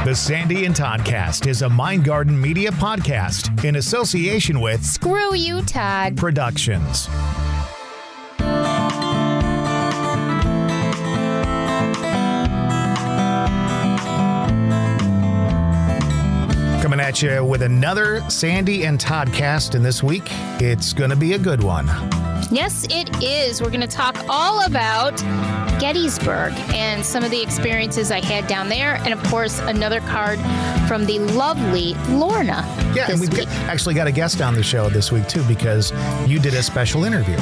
The Sandy and Toddcast is a Mindgarden Media podcast in association with Screw You, Todd Productions. Coming at you with another Sandy and Toddcast, and this week it's going to be a good one. Yes, it is. We're going to talk all about Gettysburg and some of the experiences I had down there. And, of course, another card from the lovely Lorna. Yeah, and we've actually got a guest on the show this week, too, because you did a special interview.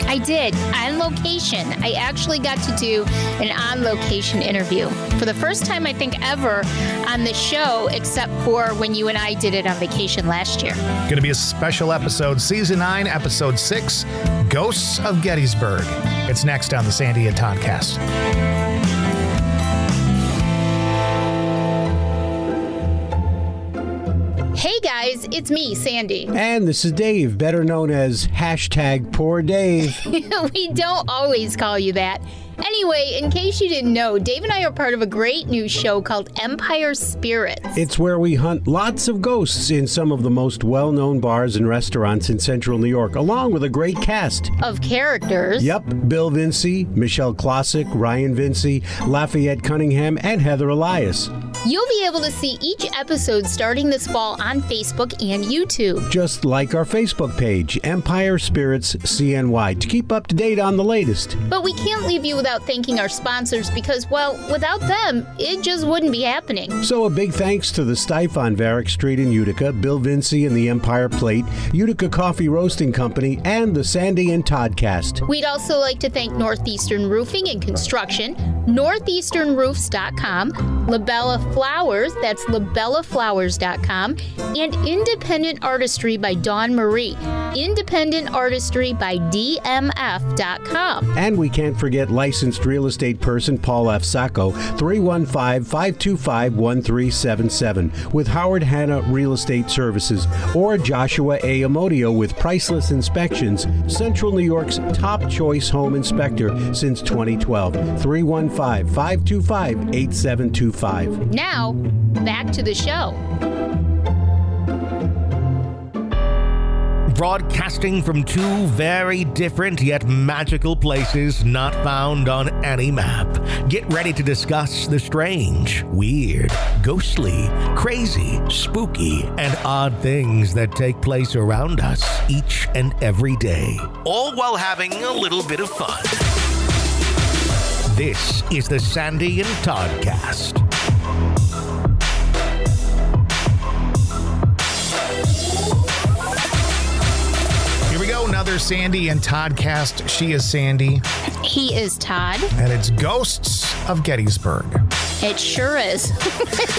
I did, on location. I actually got to do an on-location interview for the first time, I think, ever on the show, except for when you and I did it on vacation last year. Going to be a special episode, Season 9, Episode 6, Ghosts of Gettysburg. It's next on the Sandy and Toddcast. Hey guys, it's me, Sandy. And this is Dave, better known as #Poor Dave. We don't always call you that. Anyway, in case you didn't know, Dave and I are part of a great new show called Empire Spirits. It's where we hunt lots of ghosts in some of the most well-known bars and restaurants in central New York, along with a great cast of characters. Yep, Bill Vinci, Michelle Classic, Ryan Vinci, Lafayette Cunningham, and Heather Elias. You'll be able to see each episode starting this fall on Facebook and YouTube. Just like our Facebook page, Empire Spirits CNY, to keep up to date on the latest. But we can't leave you without thanking our sponsors because, well, without them, it just wouldn't be happening. So a big thanks to the Stife on Varick Street in Utica, Bill Vinci and the Empire Plate, Utica Coffee Roasting Company, and the Sandy and Toddcast. We'd also like to thank Northeastern Roofing and Construction, northeasternroofs.com, Labella Flowers, that's labellaflowers.com, and Independent Artistry by Dawn Marie, Independent Artistry by DMF.com. And we can't forget licensed real estate person Paul F. Sacco, 315-525-1377, with Howard Hanna Real Estate Services, or Joshua A. Amodio with Priceless Inspections, Central New York's top choice home inspector since 2012, 315-525-8725. Now, back to the show. Broadcasting from two very different yet magical places not found on any map. Get ready to discuss the strange, weird, ghostly, crazy, spooky, and odd things that take place around us each and every day, all while having a little bit of fun. This is the Sandy and Toddcast. Another Sandy and Toddcast. She is Sandy. He is Todd. And it's Ghosts of Gettysburg. It sure is.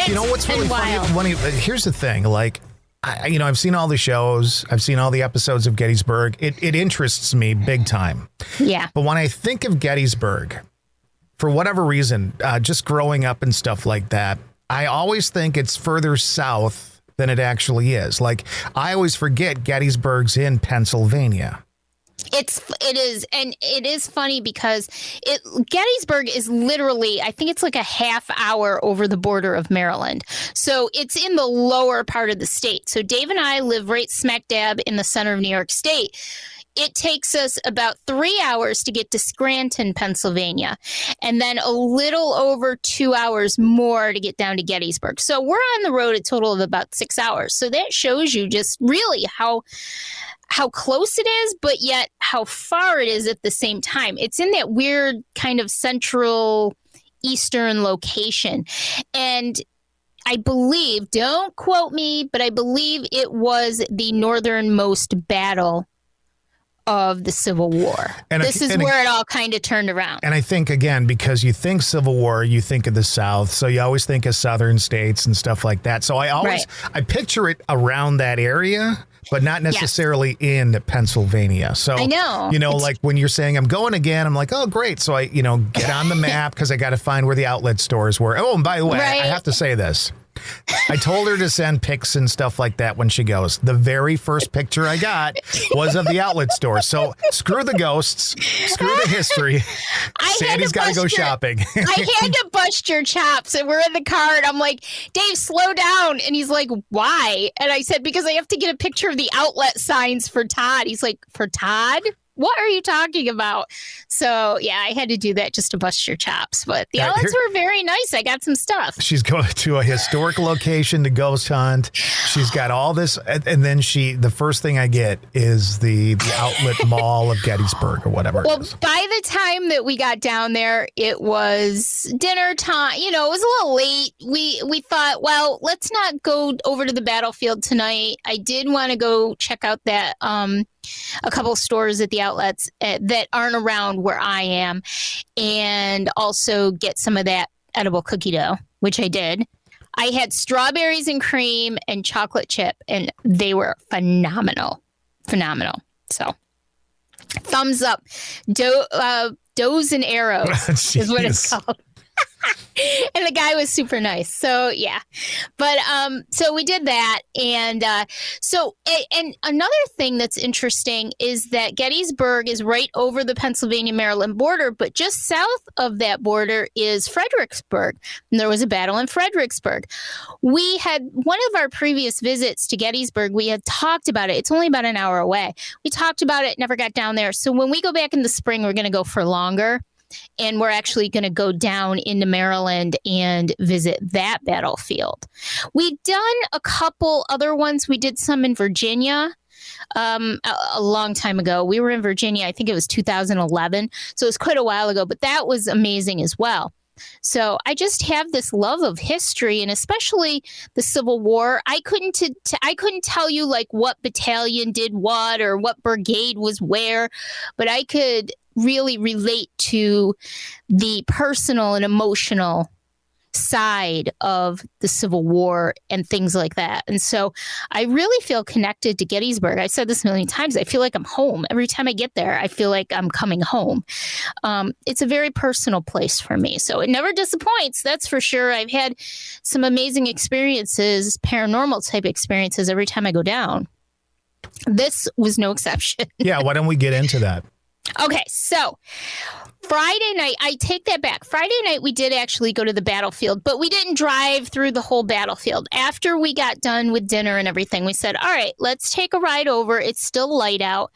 You know what's really funny? Here's the thing. Like, I've seen all the shows. I've seen all the episodes of Gettysburg. It interests me big time. Yeah. But when I think of Gettysburg, for whatever reason, just growing up and stuff like that, I always think it's further south than it actually is. Like, I always forget Gettysburg's in Pennsylvania. It is, and it is funny because Gettysburg is literally, I think it's like a half hour over the border of Maryland. So it's in the lower part of the state. So Dave and I live right smack dab in the center of New York State. It takes us about 3 hours to get to Scranton, Pennsylvania, and then a little over 2 hours more to get down to Gettysburg. So we're on the road a total of about 6 hours. So that shows you just really how close it is, but yet how far it is at the same time. It's in that weird kind of central eastern location. And I believe, don't quote me, but I believe it was the northernmost battle of the Civil War. This is where it all kind of turned around. And I think, again, because you think Civil War, you think of the South, so you always think of southern states and stuff like that. So I picture it around that area, but not necessarily in Pennsylvania. So I know. Like when you're saying I'm going again, I'm like, oh, great. So I, get on the map because I got to find where the outlet stores were. Oh, and by the way, I have to say this. I told her to send pics and stuff like that when she goes. The very first picture I got was of the outlet store. So screw the ghosts, screw the history. Sandy's got to go shopping. I had to bust your chops, and we're in the car, and I'm like, Dave, slow down. And he's like, why? And I said, because I have to get a picture of the outlet signs for Todd. He's like, for Todd? What are you talking about? So, yeah, I had to do that just to bust your chops. But the outlets were very nice. I got some stuff. She's going to a historic location to ghost hunt. She's got all this. And then the first thing I get is the outlet mall of Gettysburg or whatever it is. By the time that we got down there, it was dinner time. You know, it was a little late. We thought, well, let's not go over to the battlefield tonight. I did want to go check out that a couple of stores at the outlets that aren't around where I am, and also get some of that edible cookie dough, which I did. I had strawberries and cream and chocolate chip, and they were phenomenal. So thumbs up. Doughs and arrows is what it's called. And the guy was super nice. So, yeah. But so we did that. And and another thing that's interesting is that Gettysburg is right over the Pennsylvania-Maryland border, but just south of that border is Fredericksburg. And there was a battle in Fredericksburg. We had one of our previous visits to Gettysburg, we had talked about it. It's only about an hour away. We talked about it, never got down there. So when we go back in the spring, we're going to go for longer. And we're actually going to go down into Maryland and visit that battlefield. We've done a couple other ones. We did some in Virginia a long time ago. We were in Virginia, I think it was 2011. So it was quite a while ago, but that was amazing as well. So I just have this love of history, and especially the Civil War. I couldn't tell you like what battalion did what or what brigade was where, but I could really relate to the personal and emotional side of the Civil War and things like that. And so I really feel connected to Gettysburg. I've said this a million times. I feel like I'm home. Every time I get there, I feel like I'm coming home. It's a very personal place for me. So it never disappoints. That's for sure. I've had some amazing experiences, paranormal type experiences every time I go down. This was no exception. Yeah. Why don't we get into that? Okay, so Friday night, I take that back. Friday night, we did actually go to the battlefield, but we didn't drive through the whole battlefield. After we got done with dinner and everything, we said, all right, let's take a ride over. It's still light out,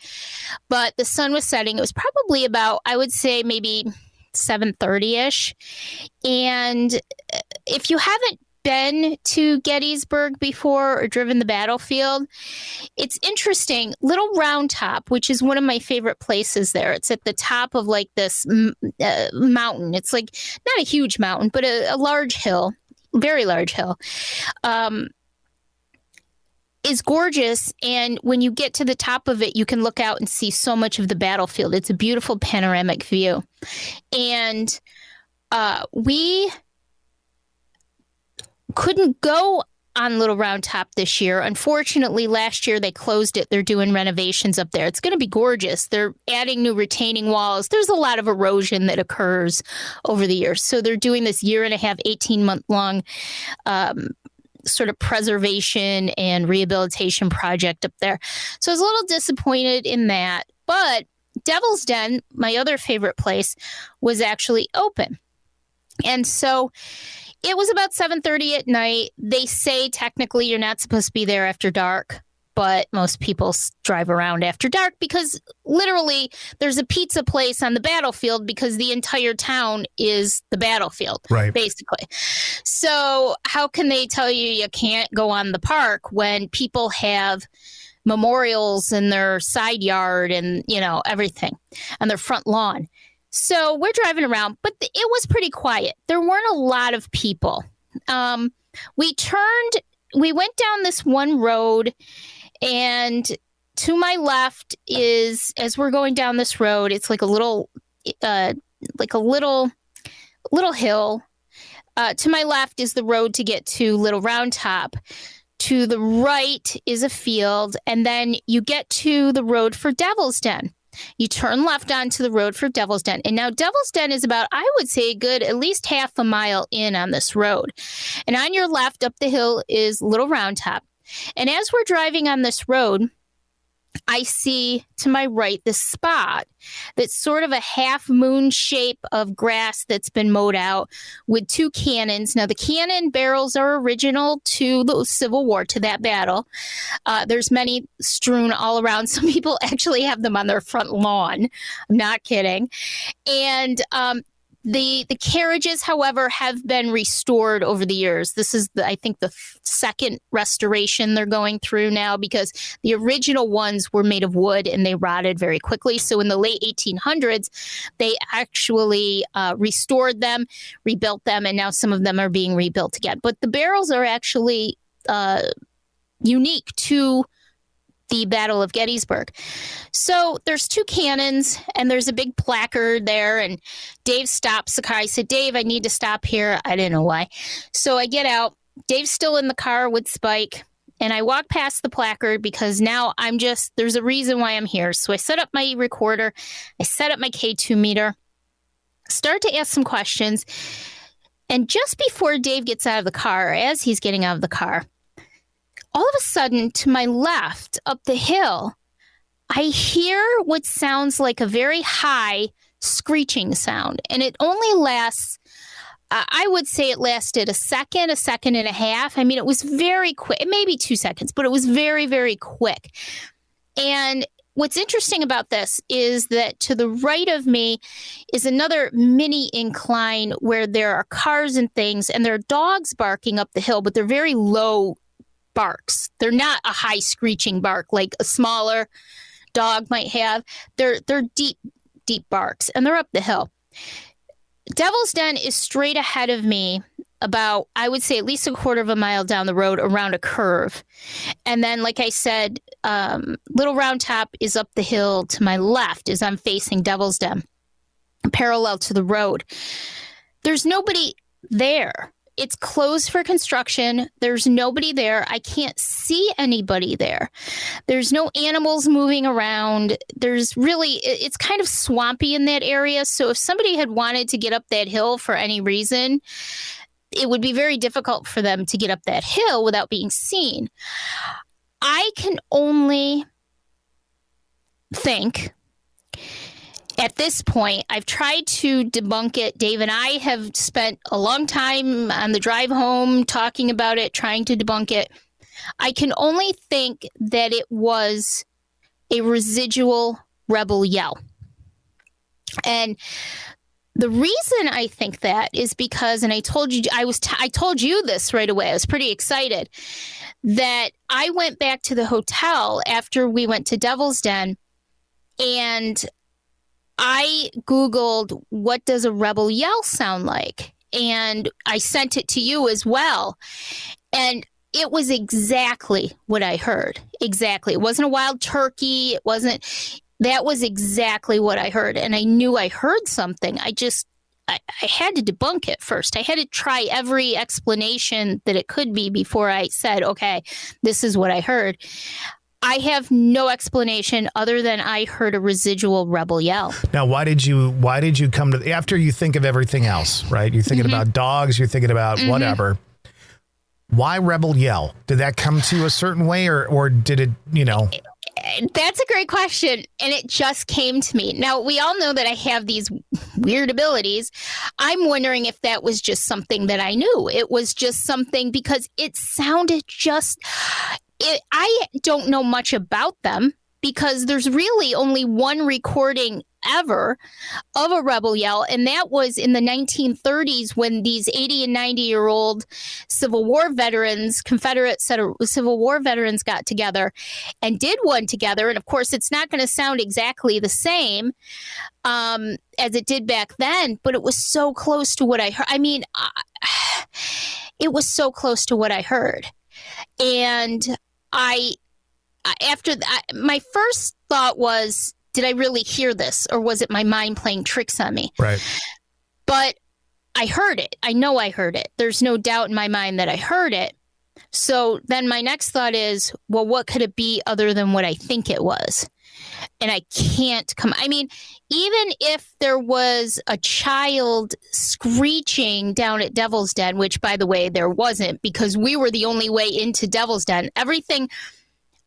but the sun was setting. It was probably about, I would say, maybe 7:30-ish. And if you haven't been to Gettysburg before or driven the battlefield, it's interesting. Little Round Top, which is one of my favorite places there. It's at the top of like this mountain. It's like not a huge mountain, but a large hill, very large hill. Is gorgeous. And when you get to the top of it, you can look out and see so much of the battlefield. It's a beautiful panoramic view. And we couldn't go on Little Round Top this year. Unfortunately, last year they closed it. They're doing renovations up there. It's going to be gorgeous. They're adding new retaining walls. There's a lot of erosion that occurs over the years. So they're doing this 1.5, 18-month-long sort of preservation and rehabilitation project up there. So I was a little disappointed in that. But Devil's Den, my other favorite place, was actually open. And so it was about 7:30 at night. They say technically you're not supposed to be there after dark, but most people drive around after dark because literally there's a pizza place on the battlefield because the entire town is the battlefield, right? Basically. So how can they tell you can't go on the park when people have memorials in their side yard and, you know, everything on their front lawn? So we're driving around, but it was pretty quiet. There weren't a lot of people. We went down this one road, and to my left is, as we're going down this road, it's like a little hill. To my left is the road to get to Little Round Top. To the right is a field, and then you get to the road for Devil's Den. You turn left onto the road for Devil's Den. And now Devil's Den is about, I would say, a good at least half a mile in on this road. And on your left up the hill is Little Round Top. And as we're driving on this road, I see to my right this spot that's sort of a half moon shape of grass that's been mowed out with 2 cannons. Now, the cannon barrels are original to the Civil War, to that battle. There's many strewn all around. Some people actually have them on their front lawn. I'm not kidding. And the carriages, however, have been restored over the years. This is, I think, the second restoration they're going through now, because the original ones were made of wood and they rotted very quickly. So in the late 1800s, they actually restored them, rebuilt them, and now some of them are being rebuilt again. But the barrels are actually unique to the Battle of Gettysburg. So there's 2 cannons and there's a big placard there, and Dave stops the car. I said, Dave, I need to stop here. I didn't know why. So I get out. Dave's still in the car with Spike, and I walk past the placard because now there's a reason why I'm here. So I set up my recorder. I set up my K2 meter, start to ask some questions. And just before Dave gets out of the car, as he's getting out of the car, all of a sudden, to my left, up the hill, I hear what sounds like a very high screeching sound. And it only lasts, I would say it lasted a second and a half. I mean, it was very quick, maybe 2 seconds, but it was very, very quick. And what's interesting about this is that to the right of me is another mini incline where there are cars and things, and there are dogs barking up the hill, but they're very low barks. They're not a high screeching bark like a smaller dog might have. They're deep barks, and they're up the hill. Devil's Den is straight ahead of me, about, I would say, at least a quarter of a mile down the road around a curve. And then, like I said, Little Round Top is up the hill to my left as I'm facing Devil's Den, parallel to the road. There's nobody there. It's closed for construction. There's nobody there. I can't see anybody there. There's no animals moving around. It's kind of swampy in that area. So if somebody had wanted to get up that hill for any reason, it would be very difficult for them to get up that hill without being seen. I can only think, at this point, I've tried to debunk it. Dave and I have spent a long time on the drive home talking about it, trying to debunk it. I can only think that it was a residual rebel yell. And the reason I think that is because, and I told you, I told you this right away. I was pretty excited that I went back to the hotel after we went to Devil's Den, and I Googled, what does a rebel yell sound like? And I sent it to you as well. And it was exactly what I heard. Exactly. It wasn't a wild turkey. That was exactly what I heard. And I knew I heard something. I had to debunk it first. I had to try every explanation that it could be before I said, okay, this is what I heard. I have no explanation other than I heard a residual rebel yell. Now, why did you come to, after you think of everything else, right? You're thinking about dogs, you're thinking about whatever. Why rebel yell? Did that come to you a certain way, or did it, That's a great question. And it just came to me. Now, we all know that I have these weird abilities. I'm wondering if that was just something that I knew. It was just something because it sounded I don't know much about them because there's really only one recording ever of a rebel yell, and that was in the 1930s when these 80 and 90-year-old Civil War veterans, Confederate Civil War veterans got together and did one together. And of course, it's not going to sound exactly the same as it did back then, but it was so close to what I heard. I mean, it was so close to what I heard. And my first thought was, did I really hear this, or was it my mind playing tricks on me? Right. But I heard it. I know I heard it. There's no doubt in my mind that I heard it. So then my next thought is, well, what could it be other than what I think it was? And I can't come. I mean, even if there was a child screeching down at Devil's Den, which, by the way, there wasn't, because we were the only way into Devil's Den.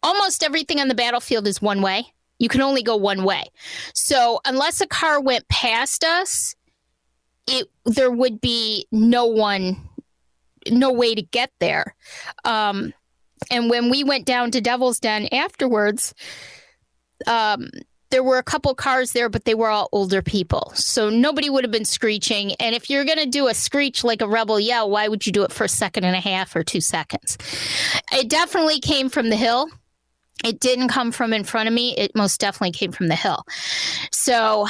Almost everything on the battlefield is one way. You can only go one way. So unless a car went past us, there would be no way to get there. And when we went down to Devil's Den afterwards, there were a couple cars there, but they were all older people. So nobody would have been screeching. And if you're going to do a screech like a rebel yell, why would you do it for a second and a half or 2 seconds? It definitely came from the hill. It didn't come from in front of me. It most definitely came from the hill. So,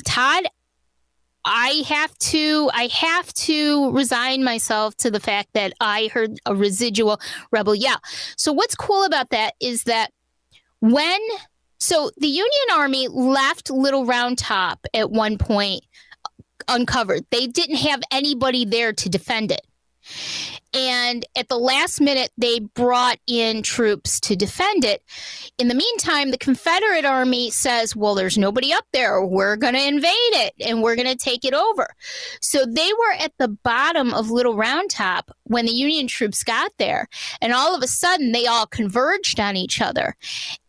Todd, I have to resign myself to the fact that I heard a residual rebel yell. So what's cool about that is that so the Union Army left Little Round Top at one point uncovered. They didn't have anybody there to defend it. And at the last minute, they brought in troops to defend it. In the meantime, the Confederate Army says, well, there's nobody up there. We're going to invade it and we're going to take it over. So they were at the bottom of Little Round Top when the Union troops got there. And all of a sudden, they all converged on each other.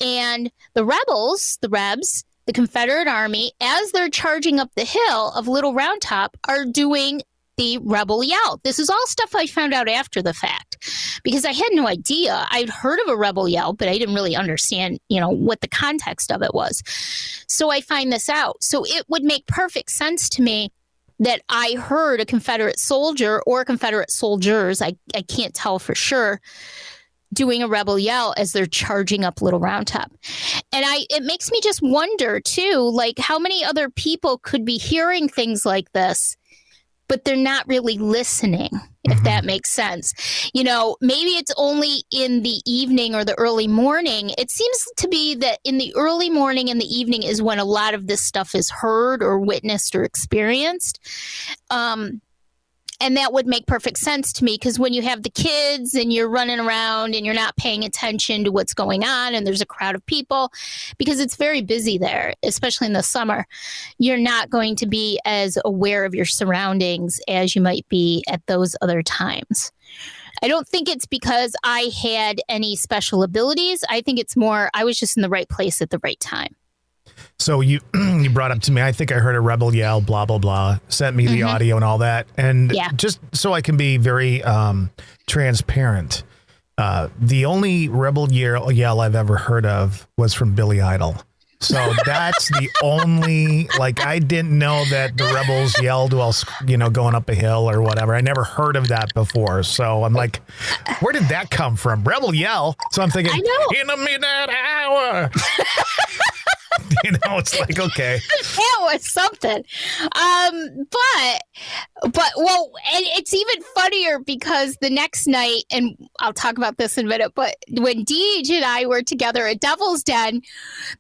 And the rebels, the Confederate Army, as they're charging up the hill of Little Round Top, are doing the rebel yell. This is all stuff I found out after the fact because I had no idea. I'd heard of a rebel yell, but I didn't really understand, what the context of it was. So I find this out. So it would make perfect sense to me that I heard a Confederate soldier or Confederate soldiers, I can't tell for sure, doing a rebel yell as they're charging up Little Round Top. And it makes me just wonder too, like how many other people could be hearing things like this, but they're not really listening, if that makes sense. Maybe it's only in the evening or the early morning. It seems to be that in the early morning and the evening is when a lot of this stuff is heard or witnessed or experienced. And that would make perfect sense to me because when you have the kids and you're running around and you're not paying attention to what's going on and there's a crowd of people, because it's very busy there, especially in the summer, you're not going to be as aware of your surroundings as you might be at those other times. I don't think it's because I had any special abilities. I think it's more I was just in the right place at the right time. So you brought up to me, I think I heard a rebel yell, blah, blah, blah, sent me the audio and all that. And just so I can be very transparent, the only rebel yell I've ever heard of was from Billy Idol. So that's the only, I didn't know that the rebels yelled while, going up a hill or whatever. I never heard of that before. So I'm like, where did that come from? Rebel yell. So I'm thinking, in a midnight hour. It's like, okay. That was something. But and it's even funnier because the next night, and I'll talk about this in a minute, but when Deej and I were together at Devil's Den,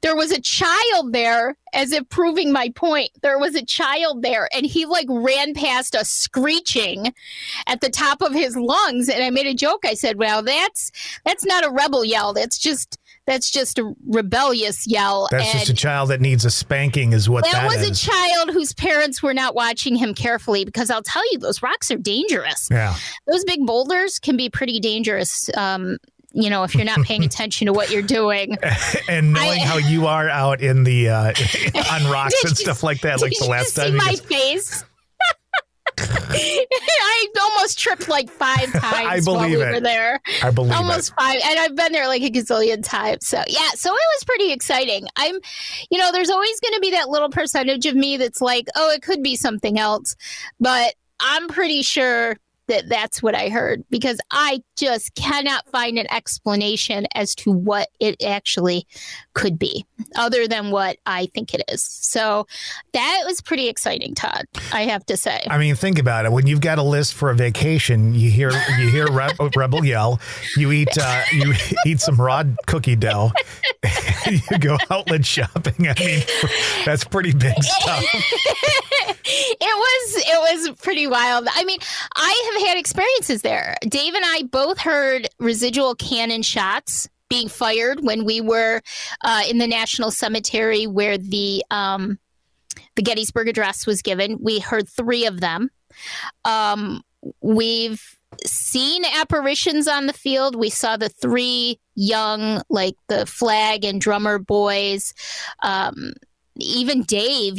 there was a child there, as if proving my point. There was a child there, and he ran past us screeching at the top of his lungs. And I made a joke. I said, well, that's not a rebel yell. That's just a rebellious yell. That's just a child that needs a spanking is what that is. That was a child whose parents were not watching him carefully because I'll tell you, those rocks are dangerous. Yeah. Those big boulders can be pretty dangerous, if you're not paying attention to what you're doing. And knowing how you are out in the on rocks and stuff like that, the last time. Did you see my face? I almost tripped 5 times while we were there. I believe it. Almost 5. And I've been there a gazillion times. So, yeah. So it was pretty exciting. There's always going to be that little percentage of me that's it could be something else. But I'm pretty sure that's what I heard because I just cannot find an explanation as to what it actually could be other than what I think it is. So that was pretty exciting, Todd, I have to say. I mean, think about it. When you've got a list for a vacation, you hear rebel yell, you eat some raw cookie dough, and you go outlet shopping. I mean, that's pretty big stuff. It was pretty wild. I mean, I have had experiences there. Dave and I both heard residual cannon shots being fired when we were in the National Cemetery where the Gettysburg Address was given. We heard 3 of them. We've seen apparitions on the field. We saw the 3 young, like the flag and drummer boys. Even Dave,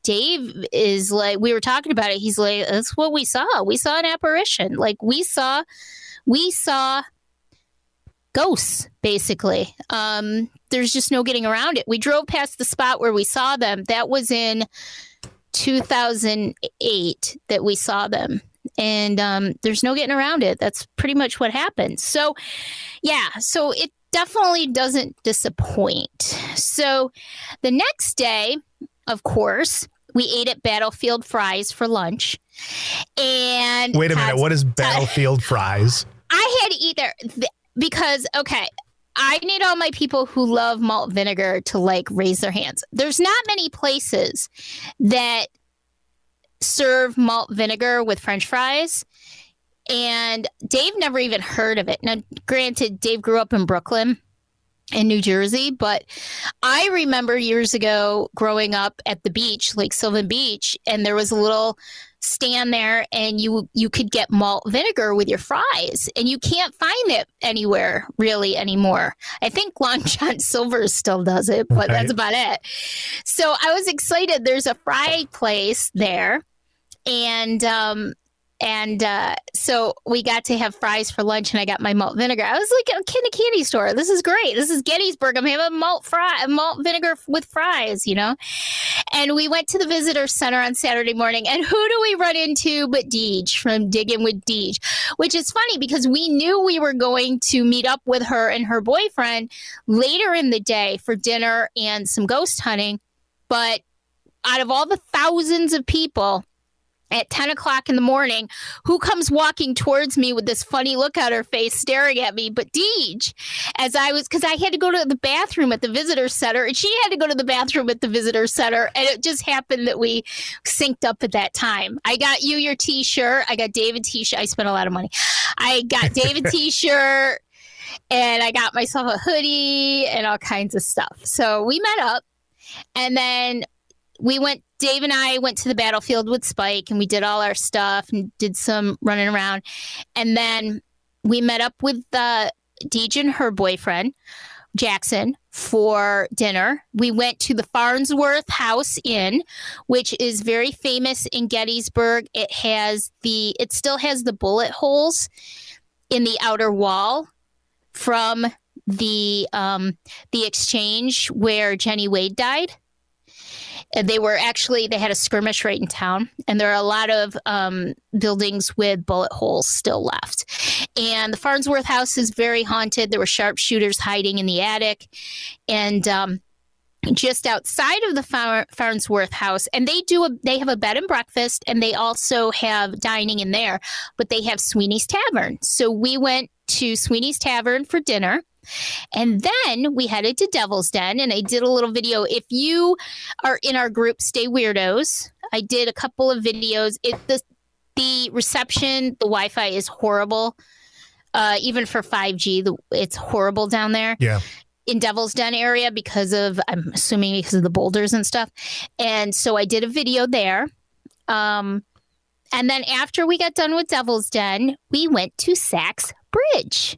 Dave is like, we were talking about it. He's like, that's what we saw. We saw an apparition. Like we saw ghosts, basically. There's just no getting around it. We drove past the spot where we saw them. That was in 2008 that we saw them. And there's no getting around it. That's pretty much what happened. So, yeah, so it definitely doesn't disappoint. So the next day, of course, we ate at Battlefield Fries for lunch. And wait a minute, what is Battlefield Fries? I had to eat there because, okay, I need all my people who love malt vinegar to like raise their hands. There's not many places that serve malt vinegar with French fries. And Dave never even heard of it. Now, granted, Dave grew up in Brooklyn in New Jersey, but I remember years ago growing up at the beach, like Sylvan Beach, and there was a little stand there and you could get malt vinegar with your fries, and you can't find it anywhere really anymore. I think Long John Silver's still does it, but that's about it. So I was excited. There's a fry place there. And so we got to have fries for lunch, and I got my malt vinegar. I was like in a candy store. This is great. This is Gettysburg. I'm having malt vinegar with fries, And we went to the visitor center on Saturday morning, and who do we run into but Deej from Diggin with Deej, which is funny because we knew we were going to meet up with her and her boyfriend later in the day for dinner and some ghost hunting. But out of all the thousands of people at 10 o'clock in the morning, who comes walking towards me with this funny look on her face staring at me but Deej, because I had to go to the bathroom at the visitor center, and she had to go to the bathroom at the visitor center, and it just happened that we synced up at that time. I got you your t-shirt. I got David t-shirt. I spent a lot of money. I got David t-shirt, and I got myself a hoodie and all kinds of stuff. So we met up, and then Dave and I went to the battlefield with Spike, and we did all our stuff and did some running around. And then we met up with Deej and her boyfriend, Jackson, for dinner. We went to the Farnsworth House Inn, which is very famous in Gettysburg. It still has the bullet holes in the outer wall from the exchange where Jenny Wade died. They had a skirmish right in town, and there are a lot of buildings with bullet holes still left. And the Farnsworth house is very haunted. There were sharpshooters hiding in the attic, and just outside of the Farnsworth house, and they have a bed and breakfast, and they also have dining in there, but they have Sweeney's Tavern. So we went to Sweeney's Tavern for dinner. And then we headed to Devil's Den, and I did a little video. If you are in our group, Stay Weirdos, I did a couple of videos. The reception, the Wi-Fi is horrible. Even for 5G, it's horrible down there. Yeah. In Devil's Den area I'm assuming because of the boulders and stuff. And so I did a video there. And then after we got done with Devil's Den, we went to Sachs Bridge.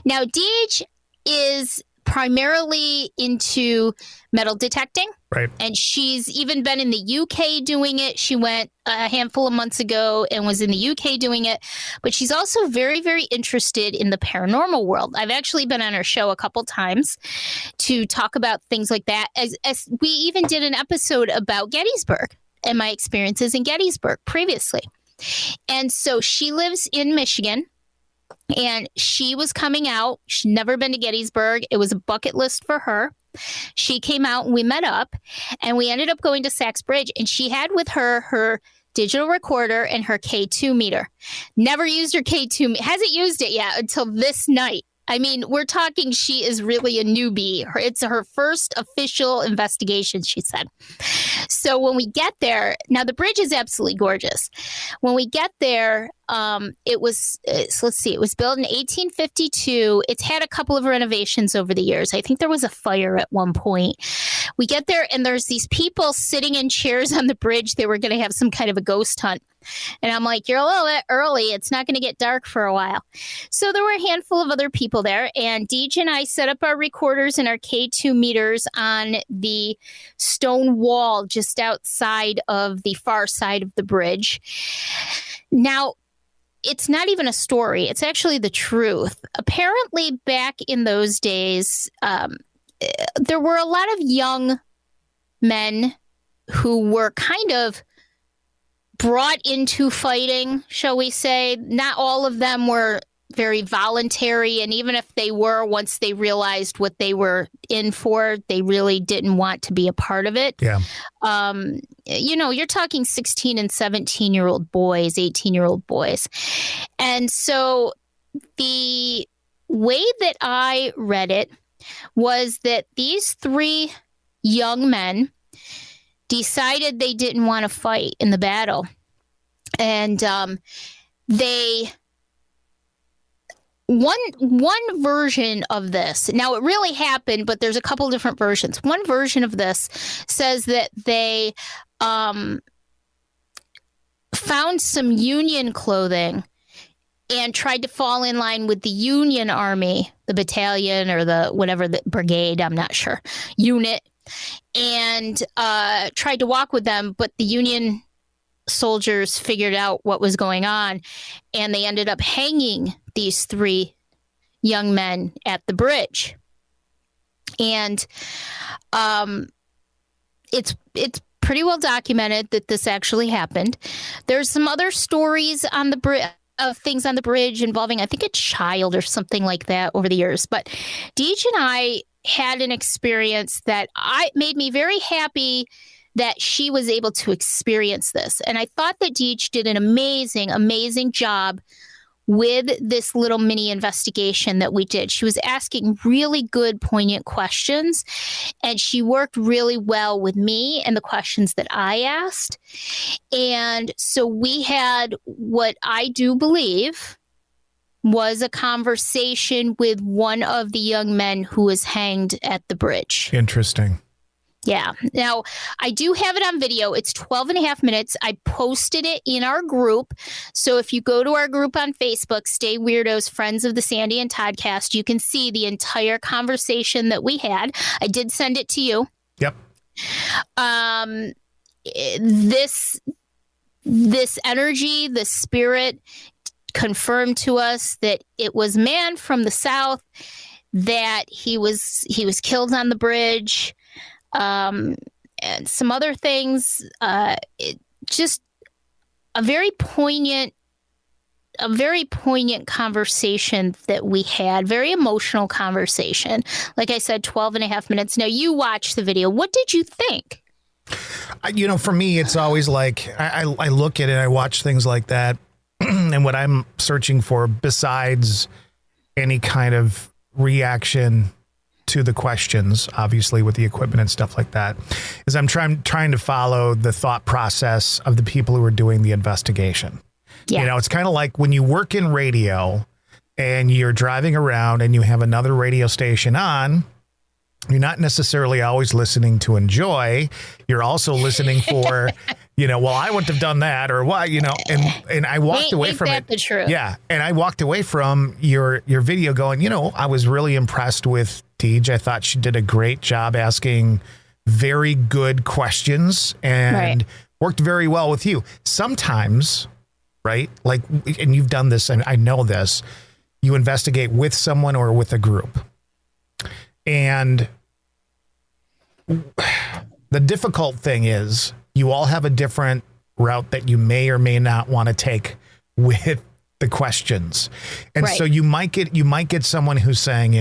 Now, Deej is primarily into metal detecting. Right. And she's even been in the UK doing it. She went a handful of months ago and was in the UK doing it. But she's also very, very interested in the paranormal world. I've actually been on her show a couple times to talk about things like that. As we even did an episode about Gettysburg and my experiences in Gettysburg previously. And so she lives in Michigan. And she was coming out. She'd never been to Gettysburg. It was a bucket list for her. She came out and we met up, and we ended up going to Sachs Bridge, and she had with her digital recorder and her K2 meter. Never used her K2, hasn't used it yet until this night. I mean, we're talking, she is really a newbie. It's her first official investigation, she said. So when we get there, now the bridge is absolutely gorgeous. When we get there, it was built in 1852. It's had a couple of renovations over the years. I think there was a fire at one point. We get there and there's these people sitting in chairs on the bridge. They were going to have some kind of a ghost hunt. And I'm like, you're a little bit early. It's not going to get dark for a while. So there were a handful of other people there. And Deej and I set up our recorders and our K2 meters on the stone wall just outside of the far side of the bridge. Now, it's not even a story. It's actually the truth. Apparently, back in those days, there were a lot of young men who were kind of brought into fighting, shall we say. Not all of them were very voluntary. And even if they were, once they realized what they were in for, they really didn't want to be a part of it. Yeah. You're talking 16 and 17-year-old boys, 18-year-old boys. And so the way that I read it was that these three young men decided they didn't want to fight in the battle. And one version of this, now it really happened, but there's a couple different versions. One version of this says that they found some Union clothing and tried to fall in line with the Union Army, the battalion or the whatever, the brigade, I'm not sure, unit, and tried to walk with them, but the Union soldiers figured out what was going on, and they ended up hanging these three young men at the bridge. And it's pretty well documented that this actually happened. There's some other stories on the bridge of things on the bridge involving, I think, a child or something like that over the years. But Deej and I had an experience that made me very happy that she was able to experience this. And I thought that Deej did an amazing, amazing job with this little mini investigation that we did. She was asking really good, poignant questions, and she worked really well with me and the questions that I asked. And so we had what I do believe was a conversation with one of the young men who was hanged at the bridge. Interesting. Yeah. Now, I do have it on video. It's 12 and a half minutes. I posted it in our group. So if you go to our group on Facebook, Stay Weirdos, Friends of the Sandy and Toddcast, you can see the entire conversation that we had. I did send it to you. Yep. This energy, the spirit confirmed to us that it was man from the South, that he was killed on the bridge. And some other things, just a very poignant conversation that we had, very emotional conversation. Like I said, 12 and a half minutes. Now you watched the video. What did you think? For me, it's always like, I look at it, I watch things like that. And what I'm searching for, besides any kind of reaction to the questions, obviously with the equipment and stuff like that, is I'm trying to follow the thought process of the people who are doing the investigation. Yeah. It's kind of like when you work in radio and you're driving around and you have another radio station on, you're not necessarily always listening to enjoy. You're also listening for, well, I wouldn't have done that or what, and I walked away from it. The truth. Yeah. And I walked away from your video going, I was really impressed with Deej. I thought she did a great job asking very good questions and worked very well with you. Sometimes, right? Like, and you've done this and I know this, you investigate with someone or with a group. And the difficult thing is you all have a different route that you may or may not want to take with the questions. And so you might get someone who's saying,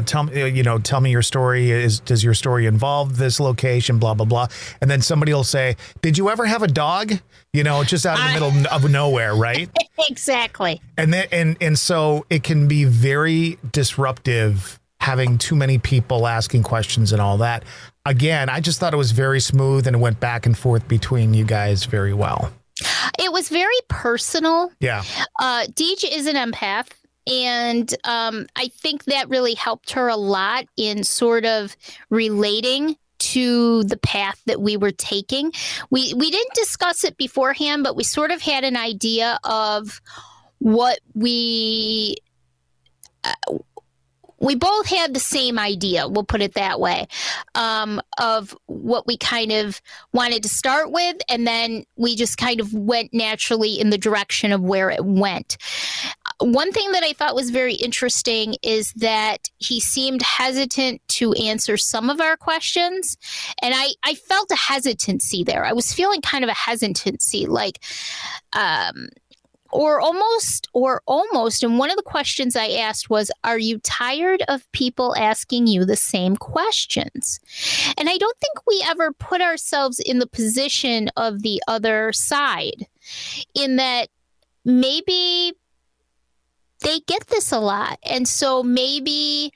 tell me your story. Does your story involve this location? Blah, blah, blah. And then somebody will say, did you ever have a dog? Just out in the middle of nowhere, right? Exactly. And then, and so it can be very disruptive having too many people asking questions and all that. Again, I just thought it was very smooth and it went back and forth between you guys very well. It was very personal. Yeah. Deej is an empath. And I think that really helped her a lot in sort of relating to the path that we were taking. We didn't discuss it beforehand, but we sort of had an idea of what we both had the same idea, we'll put it that way, of what we kind of wanted to start with. And then we just kind of went naturally in the direction of where it went. One thing that I thought was very interesting is that he seemed hesitant to answer some of our questions. And I felt a hesitancy there. I was feeling kind of a hesitancy, like, or almost. And one of the questions I asked was, are you tired of people asking you the same questions? And I don't think we ever put ourselves in the position of the other side, in that maybe they get this a lot. And so maybe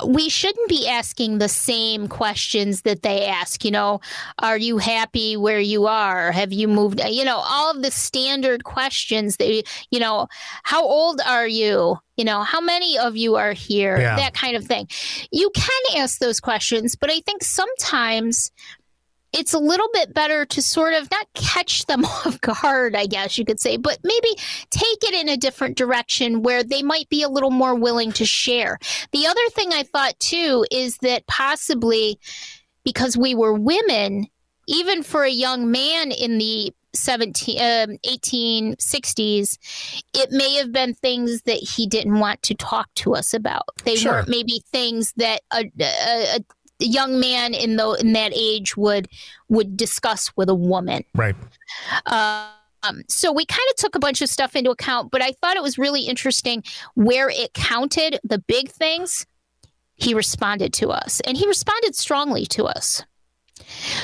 we shouldn't be asking the same questions that they ask. You know, are you happy where you are? Have you moved? You know, all of the standard questions that, you know, how old are you? You know, how many of you are here? Yeah. That kind of thing. You can ask those questions, but I think sometimes it's a little bit better to sort of not catch them off guard, I guess you could say, but maybe take it in a different direction where they might be a little more willing to share. The other thing I thought, too, is that possibly because we were women, even for a young man in the 1860s, it may have been things that he didn't want to talk to us about. They weren't maybe things that a young man in that age would discuss with a woman. Right. So we kind of took a bunch of stuff into account, but I thought it was really interesting where it counted the big things. He responded to us, and he responded strongly to us.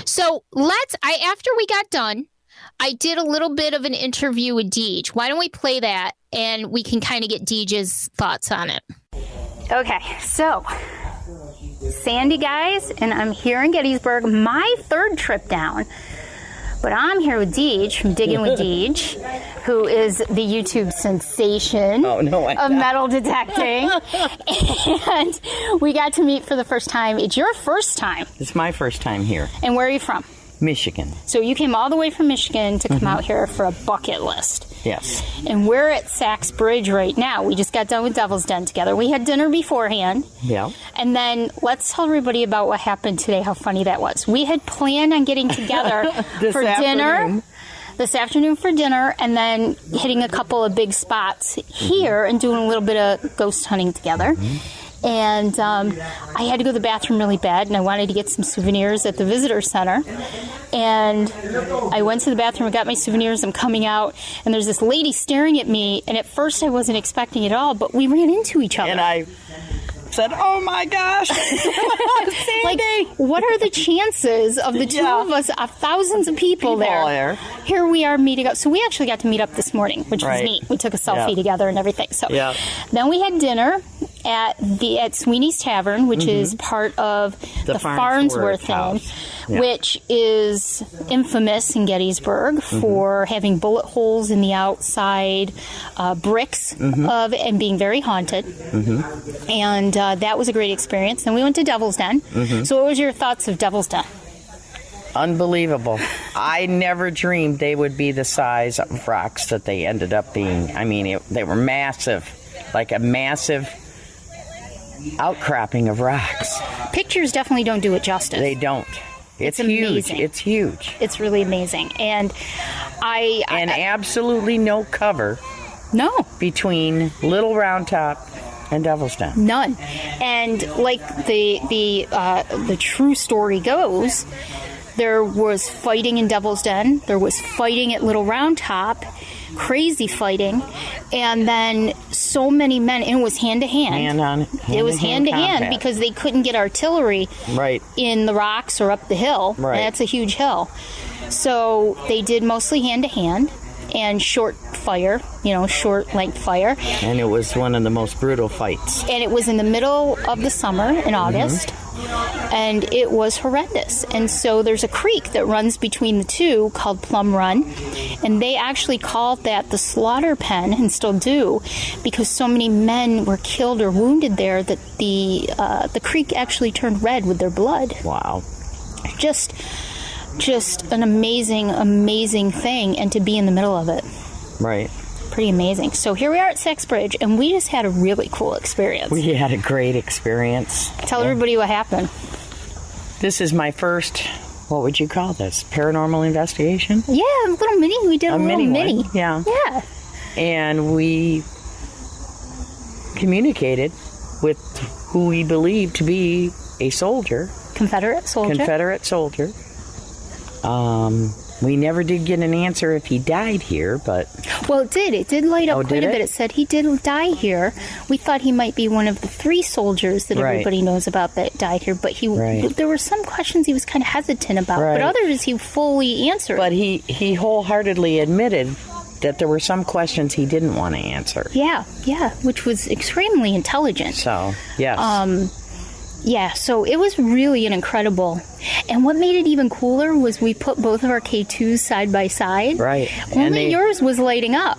So after we got done, I did a little bit of an interview with Deej. Why don't we play that, and we can kind of get Deej's thoughts on it. Okay, so Sandy, guys, and I'm here in Gettysburg, my third trip down. But I'm here with Deej from Diggin with Deej, who is the YouTube sensation of metal detecting. And we got to meet for the first time. It's your first time. It's my first time here. And where are you from? Michigan. So you came all the way from Michigan to come out here for a bucket list. Yes. And we're at Sachs Bridge right now. We just got done with Devil's Den together. We had dinner beforehand. Yeah. And then let's tell everybody about what happened today, how funny that was. We had planned on getting together for dinner this afternoon for dinner, and then hitting a couple of big spots here and doing a little bit of ghost hunting together. And I had to go to the bathroom really bad, and I wanted to get some souvenirs at the visitor center. And I went to the bathroom and got my souvenirs. I'm coming out, and there's this lady staring at me. And at first, I wasn't expecting it at all, but we ran into each other. And I said, "Oh my gosh, Sandy!" Like, what are the chances of the two of us, of thousands of people there? Here we are meeting up. So we actually got to meet up this morning, which was neat. We took a selfie together and everything. So then we had dinner at Sweeney's Tavern, which is part of the Farnsworth Inn, which is infamous in Gettysburg for having bullet holes in the outside bricks of and being very haunted. And that was a great experience. Then we went to Devil's Den. So what was your thoughts of Devil's Den? Unbelievable. I never dreamed they would be the size of rocks that they ended up being. I mean, they were massive, like a massive outcropping of rocks. Pictures definitely don't do it justice. They don't. It's huge. Amazing. It's huge. It's really amazing. And I absolutely no cover. No. Between Little Round Top and Devil's Den. None. And like the true story goes, there was fighting in Devil's Den. There was fighting at Little Round Top. Crazy fighting. And then so many men, and it was hand-to-hand. It was hand-to-hand because they couldn't get artillery in the rocks or up the hill. Right. And that's a huge hill. So they did mostly hand-to-hand. and short fire, short length fire. And it was one of the most brutal fights. And it was in the middle of the summer in August. And it was horrendous. And so there's a creek that runs between the two called Plum Run. And they actually called that the slaughter pen, and still do, because so many men were killed or wounded there that the creek actually turned red with their blood. Wow. Just an amazing thing, and to be in the middle of it. Right. Pretty amazing. So here we are at Sexbridge, and we just had a really cool experience. We had a great experience. Tell everybody what happened. This is my first, what would you call this? Paranormal investigation? Yeah, a little mini. We did a little mini. Yeah. Yeah. And we communicated with who we believed to be a soldier. Confederate soldier. We never did get an answer if he died here, but... Well, it did. It did light up quite a bit. It said he did die here. We thought he might be one of the 3 soldiers that everybody knows about that died here, but there were some questions he was kind of hesitant about, but others he fully answered. But he wholeheartedly admitted that there were some questions he didn't want to answer. Yeah, which was extremely intelligent. So, yes. Yeah, so it was really an incredible. And what made it even cooler was we put both of our K2s side by side. Right. Only yours was lighting up.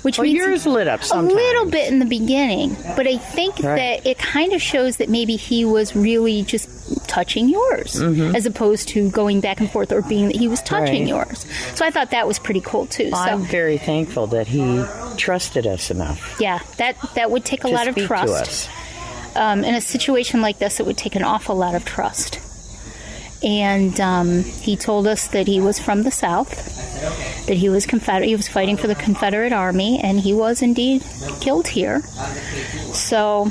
Which means yours lit up sometimes. A little bit in the beginning. But I think that it kind of shows that maybe he was really just touching yours, as opposed to going back and forth, or being that he was touching yours. So I thought that was pretty cool, too. Well, I'm very thankful that he trusted us enough. Yeah, that would take a lot of trust. To us. In a situation like this, it would take an awful lot of trust. And he told us that he was from the South, that he was Confederate. He was fighting for the Confederate Army, and he was indeed killed here. So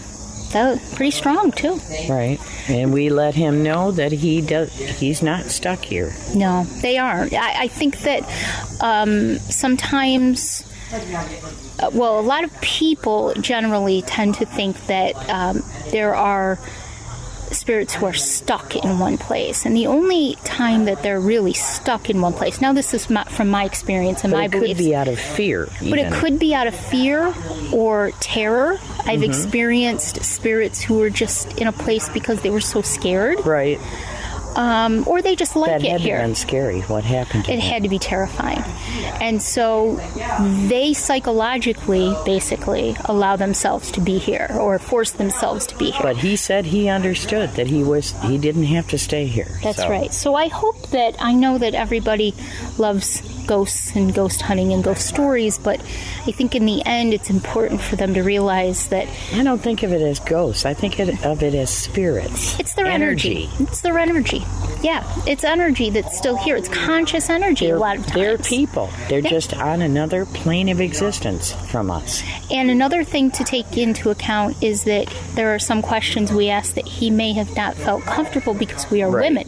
that was pretty strong, too. Right. And we let him know that he's not stuck here. No, they aren't. I think that sometimes... a lot of people generally tend to think that there are spirits who are stuck in one place. And the only time that they're really stuck in one place, now this is from my experience and my beliefs. It could be out of fear. But it could be out of fear or terror. I've experienced spirits who were just in a place because they were so scared. Right. Or they just like it here. That had to have been scary. What happened to them? It had to be terrifying. And so they psychologically, basically, allow themselves to be here, or force themselves to be here. But he said he understood that he didn't have to stay here. That's right. So I know that everybody loves ghosts and ghost hunting and ghost stories, but I think in the end it's important for them to realize that... I don't think of it as ghosts. I think of it as spirits. It's their energy. It's their energy. Yeah, it's energy that's still here. It's conscious energy a lot of times. They're people. They're just on another plane of existence from us. And another thing to take into account is that there are some questions we ask that he may have not felt comfortable because we are women.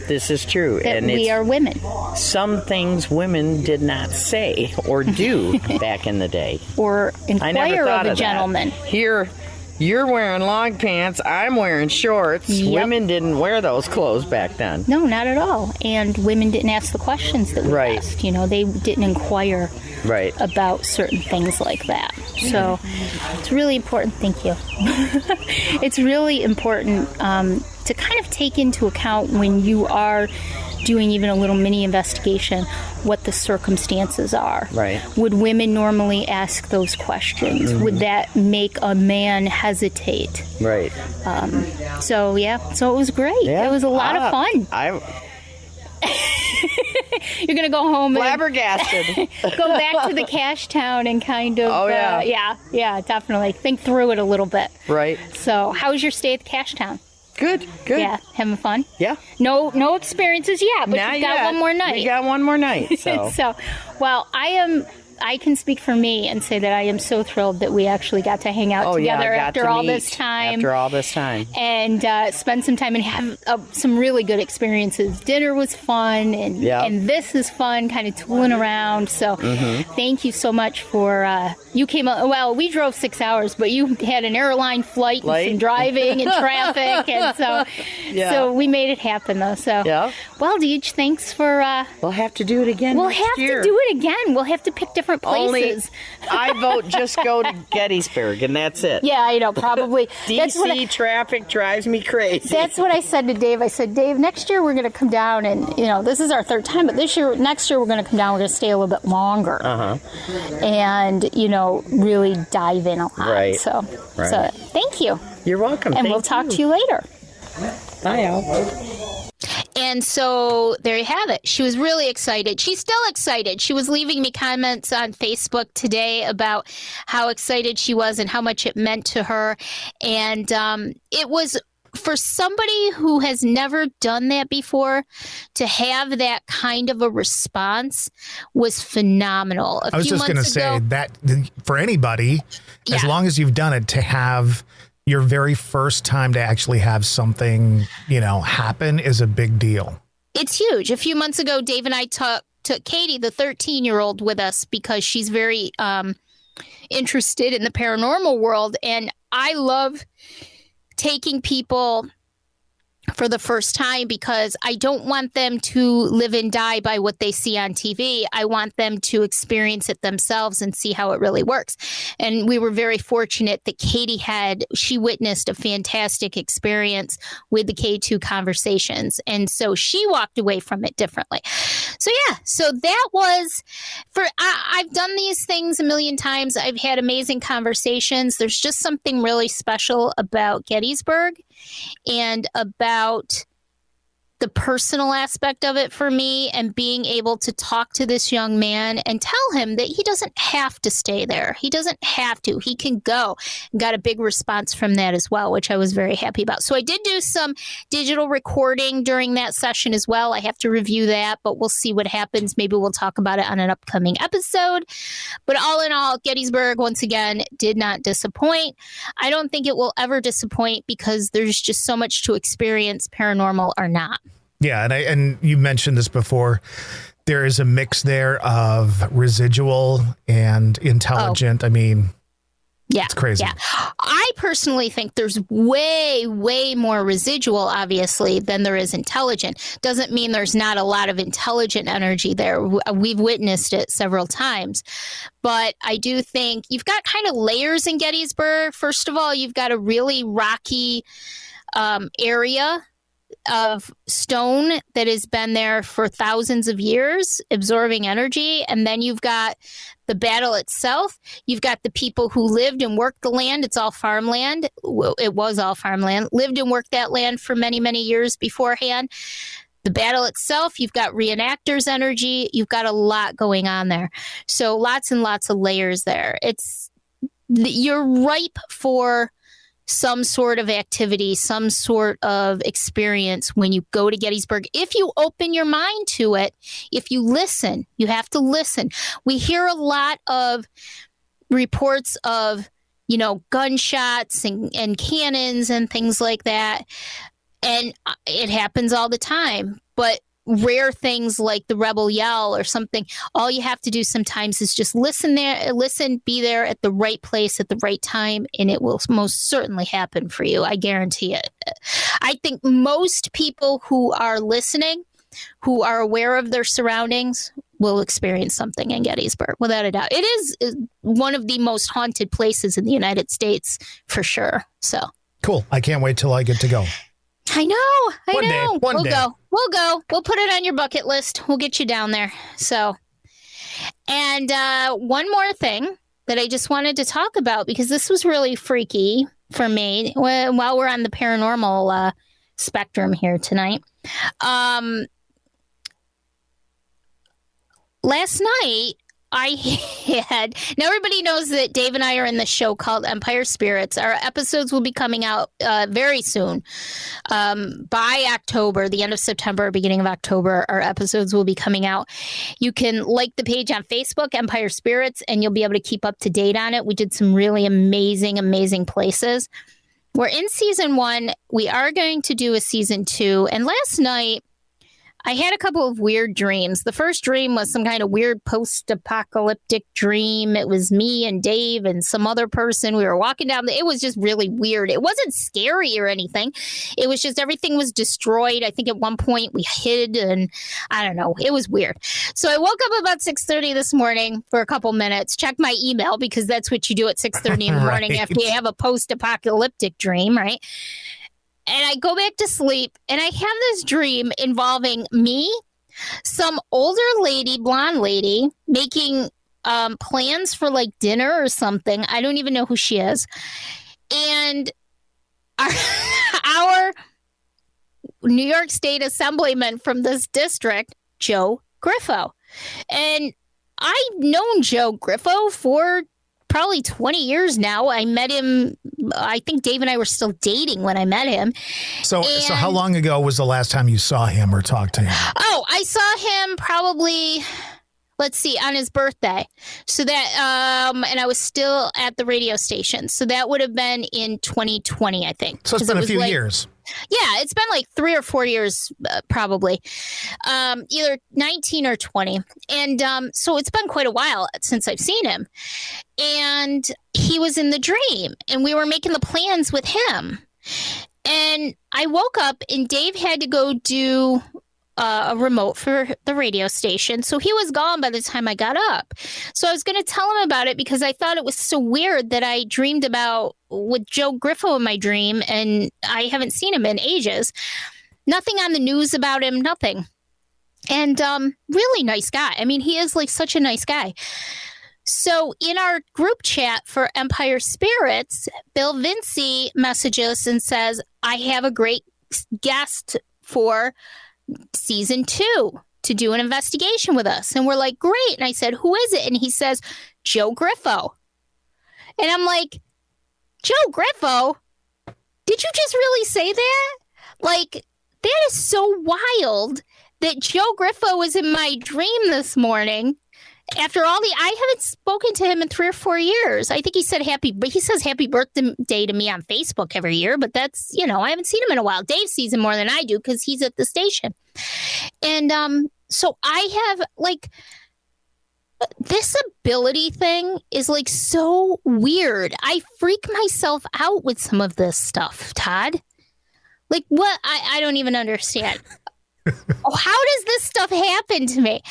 This is true. That we are women. Some things women did not say or do back in the day. Or inquire of a gentleman. Here, you're wearing long pants, I'm wearing shorts. Yep. Women didn't wear those clothes back then. No, not at all. And women didn't ask the questions that we asked. They didn't inquire about certain things like that. So it's really important. Thank you. It's really important to kind of take into account when you are doing even a little mini investigation what the circumstances are. Right. Would women normally ask those questions? Would that make a man hesitate? Right. So it was great. Yeah. It was a lot of fun. You're going to go home flabbergasted. And go back to the cash town and kind of... Oh, yeah. Yeah, definitely. Think through it a little bit. Right. So how was your stay at the cash town? Good. Yeah, having fun? Yeah. No experiences yet, but Not you've got yet. one more night. We got one more night, so. Well, I am I can speak for me and say that I am so thrilled that we actually got to hang out together after all this time. After all this time. And spend some time and have some really good experiences. Dinner was fun, and this is fun, kind of tooling around. So thank you so much for, you came, well, we drove 6 hours, but you had an airline flight and some driving and traffic. And so we made it happen, though. So, well, Deej, thanks for... we'll have to do it again We'll next have year. to do it again. We'll have to pick different places. I vote just go to Gettysburg, and that's it. Yeah, I know, probably. DC traffic drives me crazy. That's what I said to Dave. I said, Dave, next year we're going to come down, and, this is our third time, but next year we're going to come down, we're going to stay a little bit longer. And, really dive in a lot. Right. So thank you. You're welcome. And we'll talk to you later. Bye, Al. And so there you have it. She was really excited. She's still excited. She was leaving me comments on Facebook today about how excited she was and how much it meant to her. And it was, for somebody who has never done that before, to have that kind of a response was phenomenal. I was just going to say that for anybody, as long as you've done it, to have your very first time to actually have something, happen is a big deal. It's huge. A few months ago, Dave and I took Katie, the 13-year-old, with us because she's very interested in the paranormal world. And I love taking people for the first time because I don't want them to live and die by what they see on TV. I want them to experience it themselves and see how it really works. And we were very fortunate that Katie she witnessed a fantastic experience with the K2 conversations. And so she walked away from it differently. So that was I've done these things a million times. I've had amazing conversations. There's just something really special about Gettysburg and about the personal aspect of it for me, and being able to talk to this young man and tell him that he doesn't have to stay there. He doesn't have to. He can go. Got a big response from that as well, which I was very happy about. So I did do some digital recording during that session as well. I have to review that, but we'll see what happens. Maybe we'll talk about it on an upcoming episode. But all in all, Gettysburg, once again, did not disappoint. I don't think it will ever disappoint because there's just so much to experience, paranormal or not. Yeah, and you mentioned this before. There is a mix there of residual and intelligent. I mean, it's crazy. Yeah. I personally think there's way, way more residual, obviously, than there is intelligent. Doesn't mean there's not a lot of intelligent energy there. We've witnessed it several times. But I do think you've got kind of layers in Gettysburg. First of all, you've got a really rocky area of stone that has been there for thousands of years, absorbing energy. And then you've got the battle itself. You've got the people who lived and worked the land. It's all farmland. Well, it was all farmland. Lived and worked that land for many, many years beforehand. The battle itself, you've got reenactors' energy. You've got a lot going on there. So lots and lots of layers there. You're ripe for some sort of activity, some sort of experience when you go to Gettysburg. If you open your mind to it, if you listen, you have to listen. We hear a lot of reports of, gunshots and cannons and things like that. And it happens all the time. But rare things like the rebel yell or something, all you have to do sometimes is just listen, be there at the right place at the right time, and it will most certainly happen for you. I guarantee it. I think most people who are listening, who are aware of their surroundings, will experience something in Gettysburg, without a doubt. It is one of the most haunted places in the United States, for sure. So cool. I can't wait till I get to go. I know. One day. We'll go. We'll put it on your bucket list. We'll get you down there. So, and one more thing that I just wanted to talk about, because this was really freaky for me while we're on the paranormal spectrum here tonight. Last night, I had, now everybody knows that Dave and I are in the show called Empire Spirits. Our episodes will be coming out very soon. By October, the end of September, beginning of October, our episodes will be coming out. You can like the page on Facebook, Empire Spirits, and you'll be able to keep up to date on it. We did some really amazing places. We're in season 1. We are going to do a season 2. And last night, I had a couple of weird dreams. The first dream was some kind of weird post-apocalyptic dream. It was me and Dave and some other person. We were walking down. It was just really weird. It wasn't scary or anything. It was just everything was destroyed. I think at one point we hid and I don't know. It was weird. So I woke up about 6:30 this morning for a couple minutes, checked my email because that's what you do at 6:30 in the morning after you have a post-apocalyptic dream, right? And I go back to sleep, and I have this dream involving me, some older lady, blonde lady, making plans for like dinner or something. I don't even know who she is. And our New York State Assemblyman from this district, Joe Griffo. And I've known Joe Griffo for probably 20 years now. I met him, I think Dave and I were still dating when I met him. So how long ago was the last time you saw him or talked to him? Oh, I saw him probably, let's see, on his birthday. So that, and I was still at the radio station. So that would have been in 2020, I think. So it's been a few years. Yeah, it's been like 3 or 4 years, probably, either 19 or 20. And so it's been quite a while since I've seen him. And he was in the dream, and we were making the plans with him. And I woke up, and Dave had to go do a remote for the radio station. So he was gone by the time I got up. So I was going to tell him about it because I thought it was so weird that I dreamed about with Joe Griffo in my dream, and I haven't seen him in ages. Nothing on the news about him, nothing. And really nice guy. I mean, he is like such a nice guy. So in our group chat for Empire Spirits, Bill Vinci messages and says, I have a great guest for season 2 to do an investigation with us. And we're like, great. And I said, who is it? And he says, Joe Griffo. And I'm like, Joe Griffo? Did you just really say that? Like, that is so wild that Joe Griffo was in my dream this morning. After all I haven't spoken to him in 3 or 4 years. I think he said he says happy birthday to me on Facebook every year, but that's, I haven't seen him in a while. Dave sees him more than I do because he's at the station. And so I have like this ability thing is like so weird. I freak myself out with some of this stuff, Todd. Like what? I don't even understand. How does this stuff happen to me?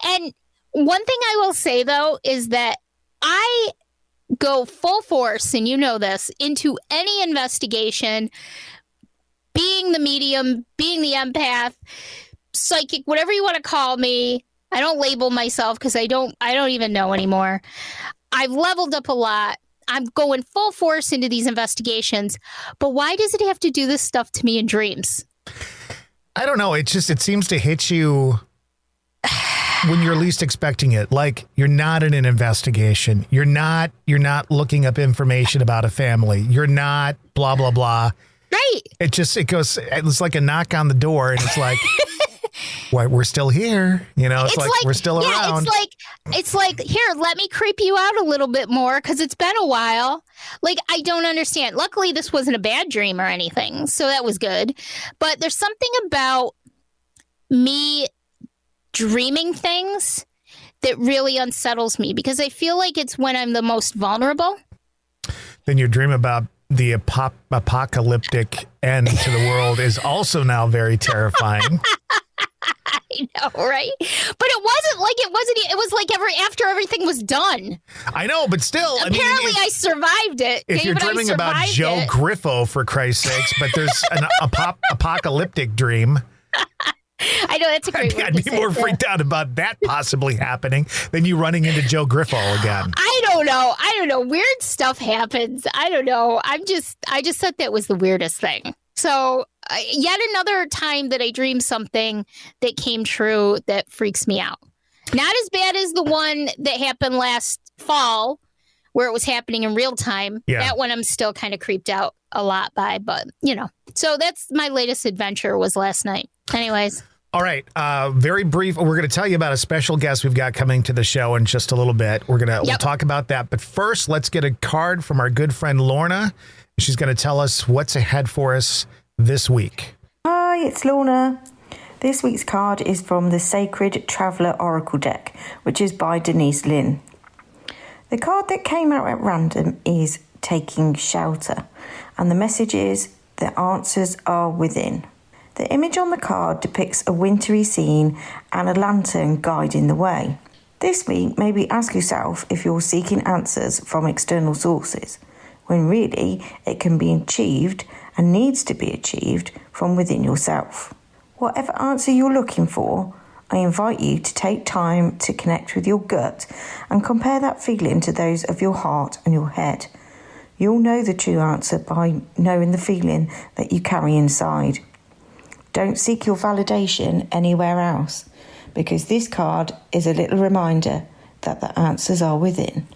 And one thing I will say, though, is that I go full force, and you know this, into any investigation, being the medium, being the empath, psychic, whatever you want to call me. I don't label myself because I don't even know anymore. I've leveled up a lot. I'm going full force into these investigations. But why does it have to do this stuff to me in dreams? I don't know. It seems to hit you when you're least expecting it. Like you're not in an investigation. You're not looking up information about a family. You're not blah, blah, blah. Right. It's like a knock on the door, and it's like, well, we're still here. It's like we're still around. It's like, here, let me creep you out a little bit more because it's been a while. Like, I don't understand. Luckily, this wasn't a bad dream or anything, so that was good. But there's something about me dreaming things that really unsettles me because I feel like it's when I'm the most vulnerable. Then your dream about the apocalyptic end to the world is also now very terrifying. I know, right? But it was like after everything was done. I know, but still. Apparently I survived it. If you're dreaming about Joe Griffo, for Christ's sakes, but there's an apocalyptic dream. I know, that's a great word. I'd be more freaked out about that possibly happening than you running into Joe Griffo again. I don't know. Weird stuff happens. I don't know. I just thought that was the weirdest thing. So yet another time that I dreamed something that came true that freaks me out. Not as bad as the one that happened last fall, where it was happening in real time. Yeah. That one I'm still kind of creeped out a lot by, but so that's my latest adventure was last night. Anyways. All right. Very brief. We're going to tell you about a special guest we've got coming to the show in just a little bit. We'll talk about that. But first, let's get a card from our good friend Lorna. She's going to tell us what's ahead for us this week. Hi, it's Lorna. This week's card is from the Sacred Traveller Oracle deck, which is by Denise Lynn. The card that came out at random is Taking Shelter, and the message is the answers are within. The image on the card depicts a wintry scene and a lantern guiding the way. This week, maybe ask yourself if you're seeking answers from external sources, when really it can be achieved and needs to be achieved from within yourself. Whatever answer you're looking for, I invite you to take time to connect with your gut and compare that feeling to those of your heart and your head. You'll know the true answer by knowing the feeling that you carry inside. Don't seek your validation anywhere else, because this card is a little reminder that the answers are within.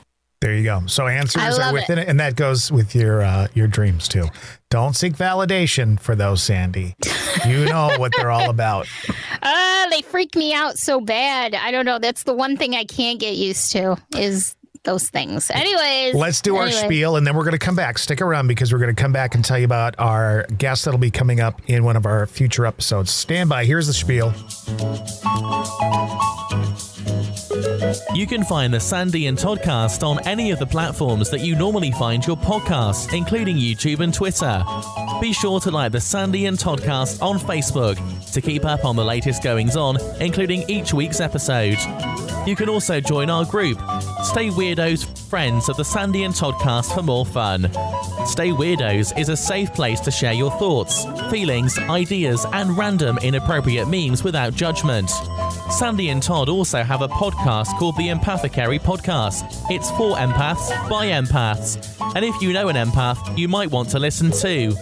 There you go. So answers are within it, and that goes with your dreams too. Don't seek validation for those, Sandy. You know what they're all about. They freak me out so bad. I don't know. That's the one thing I can't get used to is those things. Anyways. Let's do our spiel, and then we're going to come back. Stick around because we're going to come back and tell you about our guest that'll be coming up in one of our future episodes. Stand by. Here's the spiel. You can find the Sandy and Toddcast on any of the platforms that you normally find your podcasts, including YouTube and Twitter. Be sure to like the Sandy and Toddcast on Facebook to keep up on the latest goings-on, including each week's episode. You can also join our group, Stay Weirdos Friends of the Sandy and Toddcast, for more fun. Stay Weirdos is a safe place to share your thoughts, feelings, ideas, and random inappropriate memes without judgment. Sandy and Todd also have a podcast called the Empathecary Podcast. It's for empaths, by empaths. And if you know an empath, you might want to listen too.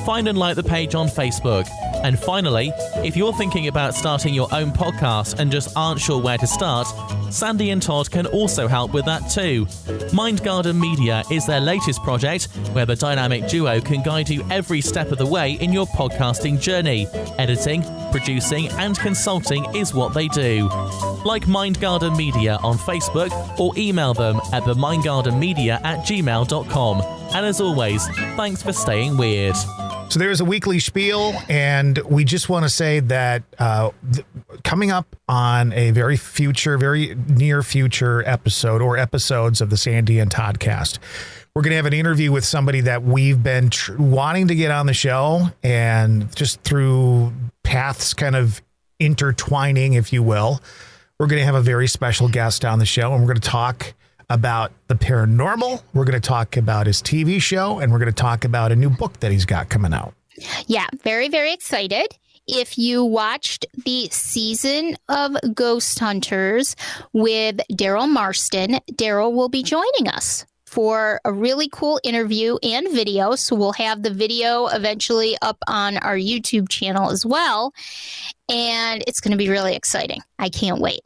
Find and like the page on Facebook. And finally, if you're thinking about starting your own podcast and just aren't sure where to start, Sandy and Todd can also help with that too. Mindgarden Media is their latest project where the dynamic duo can guide you every step of the way in your podcasting journey. Editing, producing and consulting is what they do. Like Mindgarden Media on Facebook or email them at themindgardenmedia@gmail.com. And as always, thanks for staying weird. So there's a weekly spiel, and we just want to say that coming up on a very near future episode or episodes of the Sandy and Toddcast, we're going to have an interview with somebody that we've been wanting to get on the show, and just through paths kind of intertwining, if you will, we're going to have a very special guest on the show, and we're going to talk about the paranormal. We're going to talk about his TV show, and we're going to talk about a new book that he's got coming out. Yeah, very, very excited. If you watched the season of Ghost Hunters with Daryl Marston, Daryl will be joining us for a really cool interview and video. So we'll have the video eventually up on our YouTube channel as well. And it's going to be really exciting. I can't wait.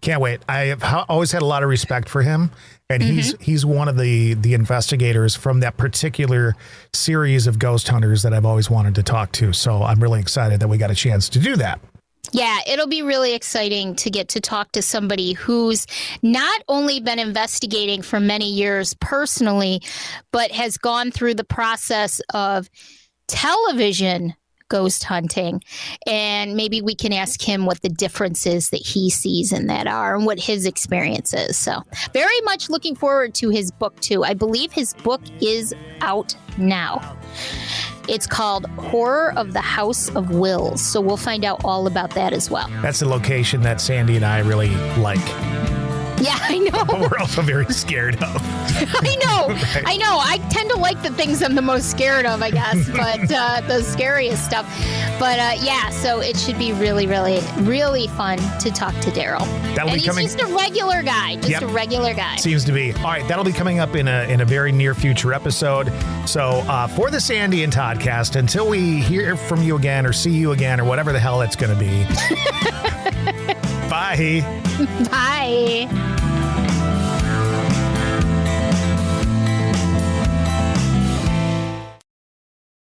Can't wait. I have always had a lot of respect for him, and he's one of the investigators from that particular series of Ghost Hunters that I've always wanted to talk to. So I'm really excited that we got a chance to do that. Yeah, it'll be really exciting to get to talk to somebody who's not only been investigating for many years personally, but has gone through the process of television ghost hunting, and maybe we can ask him what the differences that he sees in that are and what his experience is. So very much looking forward to his book too. I believe his book is out now. It's called Horror of the House of Wills. So we'll find out all about that as well. That's the location that Sandy and I really like. Yeah, I know. But we're also very scared of. I know. Right? I know. I tend to like the things I'm the most scared of, I guess, but the scariest stuff. But yeah, so it should be really, really, really fun to talk to Daryl. And he's just a regular guy. Just a regular guy. Seems to be. All right, that'll be coming up in a very near future episode. So for the Sandy and Toddcast, until we hear from you again or see you again or whatever the hell it's going to be. Bye. Bye.